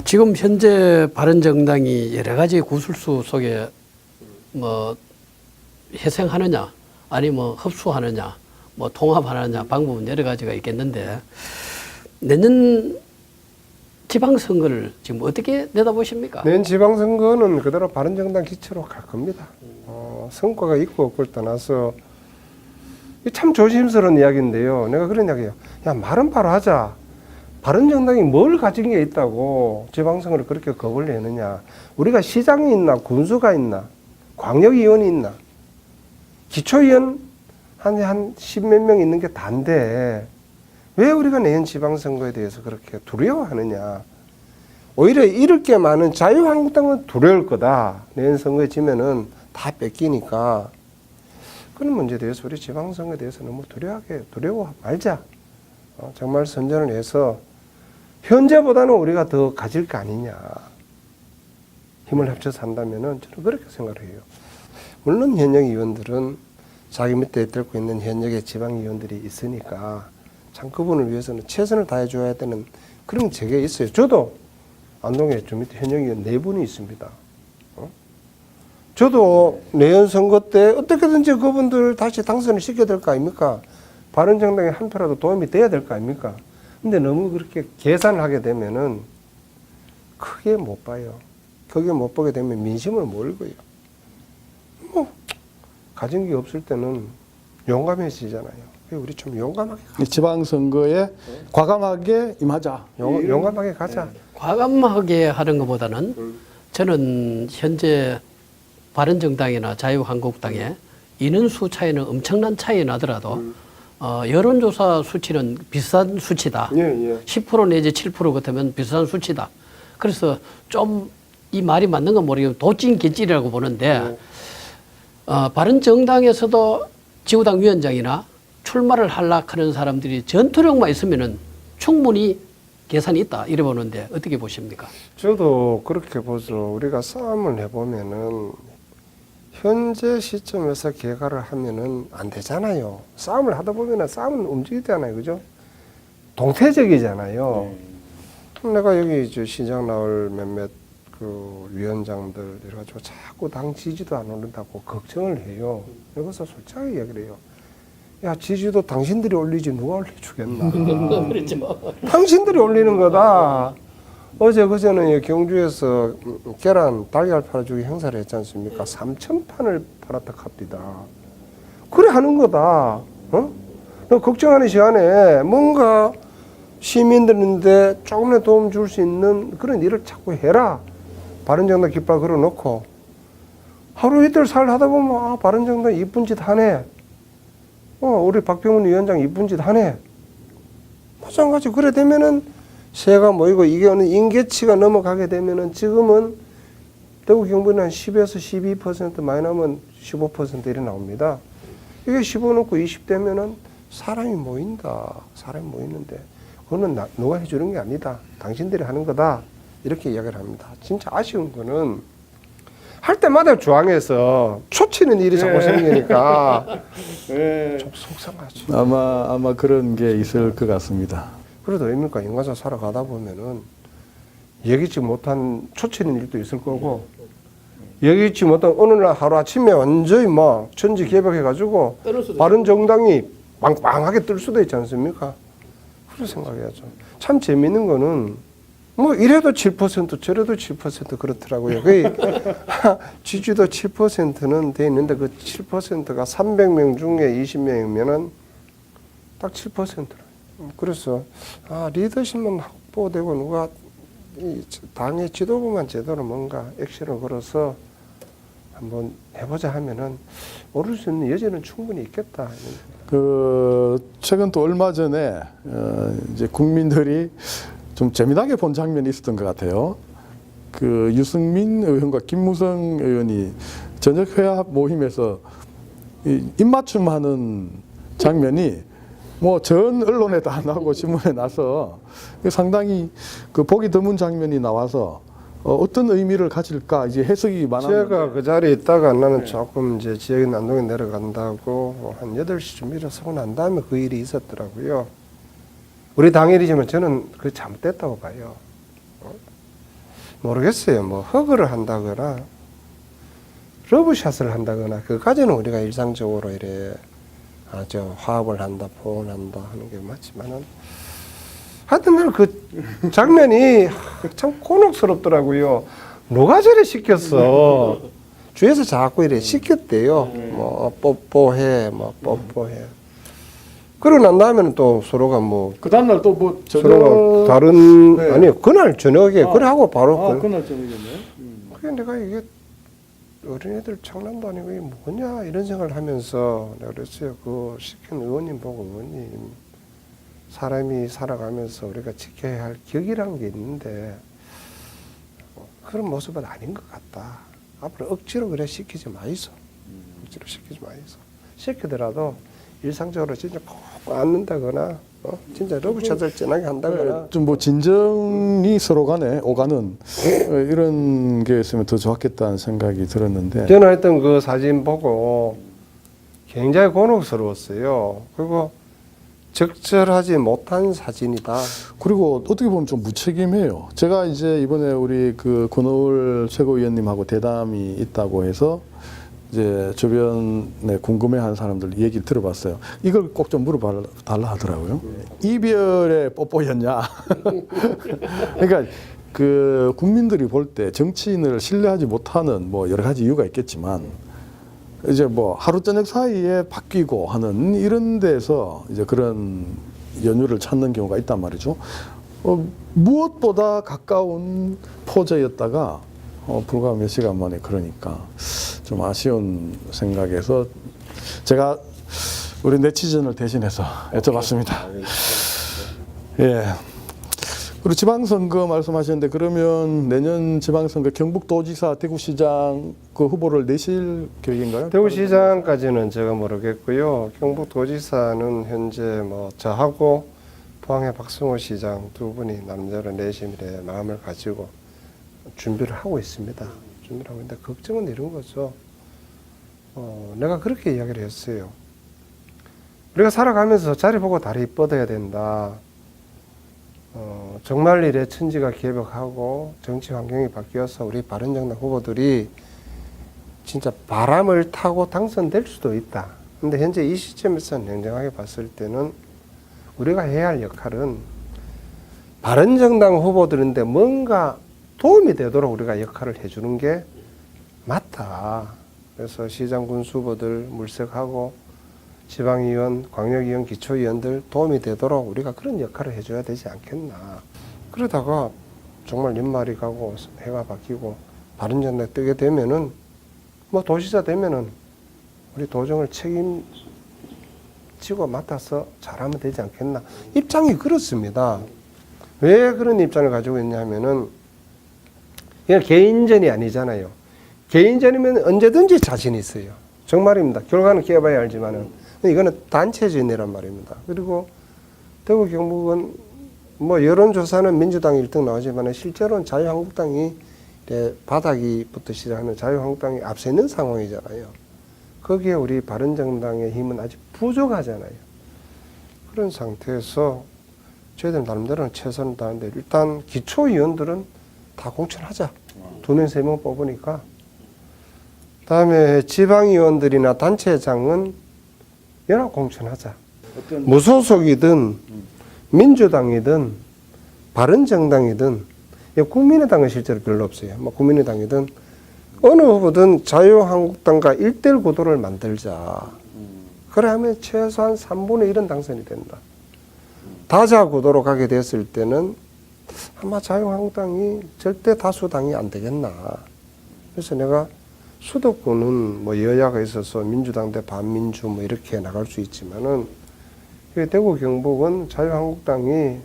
지금 현재 바른정당이 여러 가지 구술수 속에 뭐 회생하느냐, 아니 뭐 흡수하느냐, 뭐 통합하느냐 방법은 여러 가지가 있겠는데 내년 지방선거를 지금 어떻게 내다보십니까? 내년 지방선거는 그대로 바른정당 기초로 갈 겁니다. 성과가 있고 없고를 떠나서 참 조심스러운 이야기인데요. 내가 그런 이야기해요. 야, 말은 바로 하자. 바른정당이 뭘 가진 게 있다고 지방선거를 그렇게 겁을 내느냐. 우리가 시장이 있나, 군수가 있나, 광역위원이 있나, 기초위원 한 십몇 명 있는 게 다인데 왜 우리가 내년 지방선거에 대해서 그렇게 두려워하느냐. 오히려 잃을 게 많은 자유한국당은 두려울 거다. 내년 선거에 지면은 다 뺏기니까. 그런 문제에 대해서 우리 지방선거에 대해서 너무 두려워 말자. 정말 선전을 해서 현재보다는 우리가 더 가질 거 아니냐. 힘을 합쳐서 한다면은 저는 그렇게 생각을 해요. 물론 현역 의원들은 자기 밑에 들고 있는 현역의 지방의원들이 있으니까 참 그분을 위해서는 최선을 다해줘야 되는 그런 제게 있어요. 저도 안동에 저 밑에 현역 의원 4분이 있습니다. 저도 내년 선거 때 어떻게든지 그분들 다시 당선을 시켜야 될 거 아닙니까? 바른정당에 한 표라도 도움이 돼야 될 거 아닙니까? 근데 너무 그렇게 계산을 하게 되면은 크게 못 봐요. 크게 못 보게 되면 민심을 몰고요. 뭐 가진 게 없을 때는 용감해지잖아요. 우리 좀 용감하게 가자. 지방선거에 과감하게 임하자. 용감하게 가자. 과감하게 하는 것보다는 저는 현재 바른정당이나 자유한국당의 인원수 차이는 엄청난 차이 나더라도 여론조사 수치는 비슷한 수치다. 10% 내지 7% 같으면 비슷한 수치다. 그래서 좀 이 말이 맞는 건 모르겠고 도찐개찐이라고 보는데 바른정당에서도 지구당 위원장이나 출마를 하려고 하는 사람들이 전투력만 있으면은 충분히 계산이 있다. 이래 보는데 어떻게 보십니까? 저도 그렇게 보죠. 우리가 싸움을 해보면은 현재 시점에서 개가를 하면은 안 되잖아요. 싸움을 하다 보면은 싸움은 움직이잖아요. 그죠? 동태적이잖아요. 내가 여기 시장 나올 몇몇 그 위원장들 이래가지고 자꾸 당 지지도 안 오른다고 걱정을 해요. 그래서 솔직하게 이야기를 해요. 야, 지지도 당신들이 올리지 누가 올려주겠나. 그렇죠. 당신들이 올리는 거다. 어제 그제는 경주에서 계란 달걀 팔아주기 행사를 했지 않습니까? 3,000판을 팔았다 갑니다. 그래 하는 거다. 너 걱정하는 시간에 뭔가 시민들인데 조금의 도움 줄 수 있는 그런 일을 자꾸 해라. 바른정당 깃발 걸어놓고 하루 이틀 살 하다 보면 바른정당 이쁜 짓 하네. 우리 박병훈 위원장 이쁜 짓 하네. 마찬가지 그래 되면은 새가 모이고 이게 어느 임계치가 넘어가게 되면은 지금은 대구 경북은 한 10에서 12% 많이 나오면 15% 이래 나옵니다. 이게 15 넘고 20 되면은 사람이 모인다. 사람이 모이는데 그거는 누가 해주는 게 아니다. 당신들이 하는 거다. 이렇게 이야기를 합니다. 진짜 아쉬운 거는 할 때마다 중앙에서 초치는 일이 자꾸 생기니까 좀 속상하죠. 아마 그런 게 있을 것 같습니다. 그래도 의미가 인간사 살아가다 보면은 예기치 못한 초치는 일도 있을 거고 예기치 못한 어느 날 하루 아침에 완전히 막 천지개벽해가지고 바른정당이 빵빵하게 뜰 수도 있지 않습니까? 그런 생각해야죠. 참 재밌는 거는 뭐 이래도 7% 저래도 7% 그렇더라고요. 거의 지지도 7%는 돼 있는데 그 7%가 300명 중에 20명이면은 딱 7%라. 그래서 리더십만 확보되고 누가 이 당의 지도부만 제대로 뭔가 액션을 걸어서 한번 해보자 하면은 오를 수 있는 여지는 충분히 있겠다. 최근 또 얼마 전에 이제 국민들이 좀 재미나게 본 장면이 있었던 것 같아요. 그 유승민 의원과 김무성 의원이 저녁 회합 모임에서 입맞춤하는 장면이 뭐 전 언론에 다 나오고 신문에 나서 상당히 그 보기 드문 장면이 나와서 어떤 의미를 가질까 이제 해석이 많았는데 제가 그 자리에 있다가 나는 조금 이제 지역인 안동에 내려간다고 한 8시쯤 일어서고 난 다음에 그 일이 있었더라고요. 우리 당일이지만 저는 그게 잘못됐다고 봐요. 모르겠어요. 뭐 허그를 한다거나 러브샷을 한다거나 그까지는 우리가 일상적으로 이래 아주 화합을 한다, 포옹한다 하는 게 맞지만은 하여튼 날 그 장면이 참 곤혹스럽더라고요. 누가 저래 시켰어? 주에서 자꾸 이래 시켰대요. 뭐 뽀뽀해, 뭐 뽀뽀해. 그러고 난 다음에는 또 서로가 뭐 그 다음날 또 뭐 서로가 다른 네. 아니 그날 저녁에 그래 하고 바로 그날 저녁이네. 그래 내가 이게 어린애들 장난도 아니고 이게 뭐냐 이런 생각을 하면서 내가 그랬어요. 그 시킨 의원님 보고 의원님 사람이 살아가면서 우리가 지켜야 할 격이라는 게 있는데 그런 모습은 아닌 것 같다. 앞으로 억지로 그래 시키지 마이소. 억지로 시키지 마이소. 시키더라도 일상적으로 진짜 꼭 안는다거나 진짜 러브샷을 진하게 한다거나 좀 뭐 진정이 서로 간에 오가는 이런 게 있으면 더 좋았겠다는 생각이 들었는데 저는 하여튼 그 사진 보고 굉장히 곤혹스러웠어요. 그리고 적절하지 못한 사진이다. 그리고 어떻게 보면 좀 무책임해요. 제가 이제 이번에 우리 그 권오을 최고위원님하고 대담이 있다고 해서 이제 주변에 궁금해하는 사람들 얘기 들어봤어요. 이걸 꼭 좀 물어달라 하더라고요. 이별의 뽀뽀였냐? 그러니까 그 국민들이 볼 때 정치인을 신뢰하지 못하는 뭐 여러 가지 이유가 있겠지만 이제 뭐 하루 저녁 사이에 바뀌고 하는 이런 데서 이제 그런 연유를 찾는 경우가 있단 말이죠. 무엇보다 가까운 포즈였다가 불과 몇 시간 만에 그러니까 좀 아쉬운 생각에서 제가 우리 네티즌을 대신해서 여쭤봤습니다. 예. 그리고 지방선거 말씀하셨는데 그러면 내년 지방선거 경북도지사, 대구시장 그 후보를 내실 계획인가요? 대구시장까지는 제가 모르겠고요. 경북도지사는 현재 뭐 저하고 포항의 박성호 시장 두 분이 남자로 내심이래 마음을 가지고 준비를 하고 있습니다. 준비를 하고 있는데 걱정은 이런 거죠. 내가 그렇게 이야기를 했어요. 우리가 살아가면서 자리 보고 다리 뻗어야 된다. 정말 이래 천지가 개벽하고 정치 환경이 바뀌어서 우리 바른정당 후보들이 진짜 바람을 타고 당선될 수도 있다. 근데 현재 이 시점에서 냉정하게 봤을 때는 우리가 해야 할 역할은 바른정당 후보들인데 뭔가 도움이 되도록 우리가 역할을 해주는 게 맞다. 그래서 시장 군수 후보들 물색하고 지방의원, 광역의원, 기초의원들 도움이 되도록 우리가 그런 역할을 해줘야 되지 않겠나. 그러다가 정말 연말이 가고 해가 바뀌고 바른정당 뜨게 되면은 뭐 도지사 되면은 우리 도정을 책임지고 맡아서 잘하면 되지 않겠나. 입장이 그렇습니다. 왜 그런 입장을 가지고 있냐면은 이건 개인전이 아니잖아요. 개인전이면 언제든지 자신 있어요. 정말입니다. 결과는 깨봐야 알지만은 이거는 단체전이란 말입니다. 그리고 대구 경북은 뭐 여론조사는 민주당 1등 나오지만 실제로는 자유한국당이 바닥이부터 시작하는 자유한국당이 앞서 있는 상황이잖아요. 거기에 우리 바른정당의 힘은 아직 부족하잖아요. 그런 상태에서 저희들 나름대로는 최선을 다하는데 일단 기초위원들은 다 공천하자. 2명, 3명 뽑으니까. 다음에 지방위원들이나 단체장은 연합 공천하자. 무소속이든 민주당이든 바른정당이든 국민의당은 실제로 별로 없어요. 뭐 국민의당이든 어느 후보든 자유한국당과 1대1 구도를 만들자. 그러면 최소한 3분의 1은 당선이 된다. 다자 구도로 가게 됐을 때는 아마 자유한국당이 절대 다수당이 안 되겠나. 그래서 내가 수도권은 뭐 여야가 있어서 민주당 대 반민주 뭐 이렇게 나갈 수 있지만은 대구 경북은 자유한국당이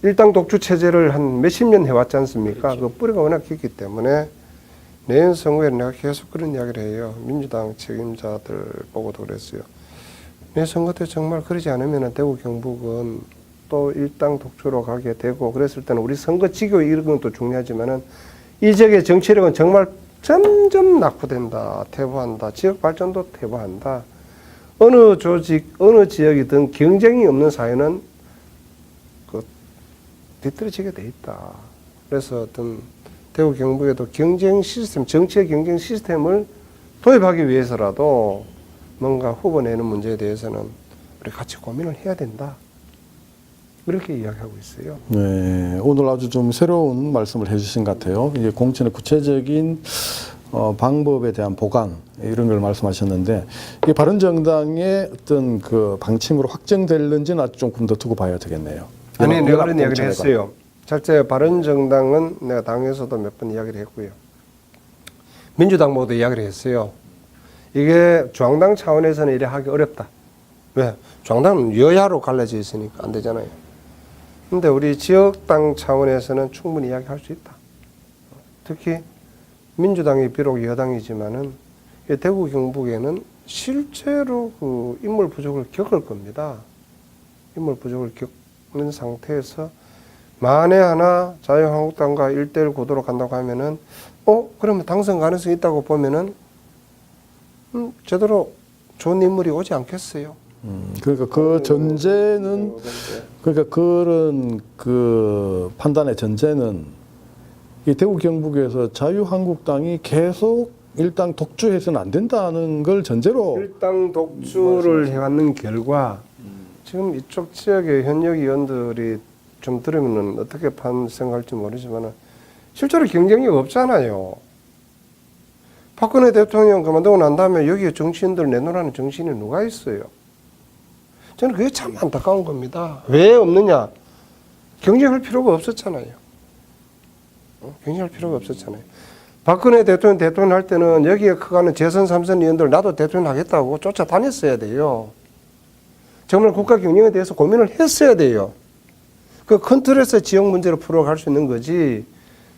일당 독주 체제를 한 몇십 년 해왔지 않습니까? 그렇죠. 그 뿌리가 워낙 깊기 때문에 내년 선거에 내가 계속 그런 이야기를 해요. 민주당 책임자들 보고도 그랬어요. 내년 선거 때 정말 그러지 않으면 대구 경북은 또 일당 독주로 가게 되고 그랬을 때는 우리 선거 지교 이런 건 또 중요하지만은 이 지역의 정치력은 정말 점점 낙후된다, 퇴보한다, 지역 발전도 퇴보한다. 어느 조직, 어느 지역이든 경쟁이 없는 사회는 뒤떨어지게 돼 있다. 그래서 어떤 대구 경북에도 경쟁 시스템, 정치의 경쟁 시스템을 도입하기 위해서라도 뭔가 후보 내는 문제에 대해서는 우리 같이 고민을 해야 된다. 그렇게 이야기하고 있어요. 네, 오늘 아주 좀 새로운 말씀을 해주신 것 같아요. 이게 공천의 구체적인 방법에 대한 보강 이런 걸 말씀하셨는데 이게 바른정당의 어떤 그 방침으로 확정될는지는 아주 조금 더 두고 봐야 되겠네요. 아니, 내가 그런 연합 이야기를 공천에 했어요. 첫째, 바른정당은 내가 당에서도 몇 번 이야기를 했고요. 민주당보다 이야기를 했어요. 이게 중앙당 차원에서는 이래 하기 어렵다. 왜? 중앙당은 여야로 갈라져 있으니까 안 되잖아요. 근데 우리 지역당 차원에서는 충분히 이야기할 수 있다. 특히 민주당이 비록 여당이지만은 대구 경북에는 실제로 그 인물 부족을 겪을 겁니다. 인물 부족을 겪는 상태에서 만에 하나 자유한국당과 1대1 구도로 간다고 하면은 그러면 당선 가능성이 있다고 보면은 제대로 좋은 인물이 오지 않겠어요. 그러니까 그 전제는 그러니까 그런 그 판단의 전제는 이 대구 경북에서 자유한국당이 계속 일당 독주해서는 안 된다는 걸 전제로 일당 독주를 해왔는 결과 지금 이쪽 지역의 현역 의원들이 좀 들으면은 어떻게 생각할지 모르지만은 실제로 경쟁력 없잖아요. 박근혜 대통령 그만두고 난 다음에 여기에 정치인들 내놓으라는 정치인이 누가 있어요? 저는 그게 참 안타까운 겁니다. 왜 없느냐? 경쟁할 필요가 없었잖아요. 경쟁할 필요가 없었잖아요. 박근혜 대통령 할 때는 여기에 커가는 재선 3선 의원들 나도 대통령 하겠다고 쫓아다녔어야 돼요. 정말 국가 경영에 대해서 고민을 했어야 돼요. 그 큰 틀에서 지역 문제로 풀어갈 수 있는 거지.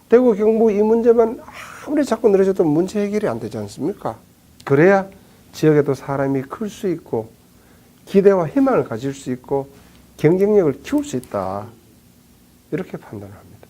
대구 경북 이 문제만 아무리 자꾸 늘어져도 문제 해결이 안 되지 않습니까? 그래야 지역에도 사람이 클 수 있고 기대와 희망을 가질 수 있고 경쟁력을 키울 수 있다. 이렇게 판단합니다.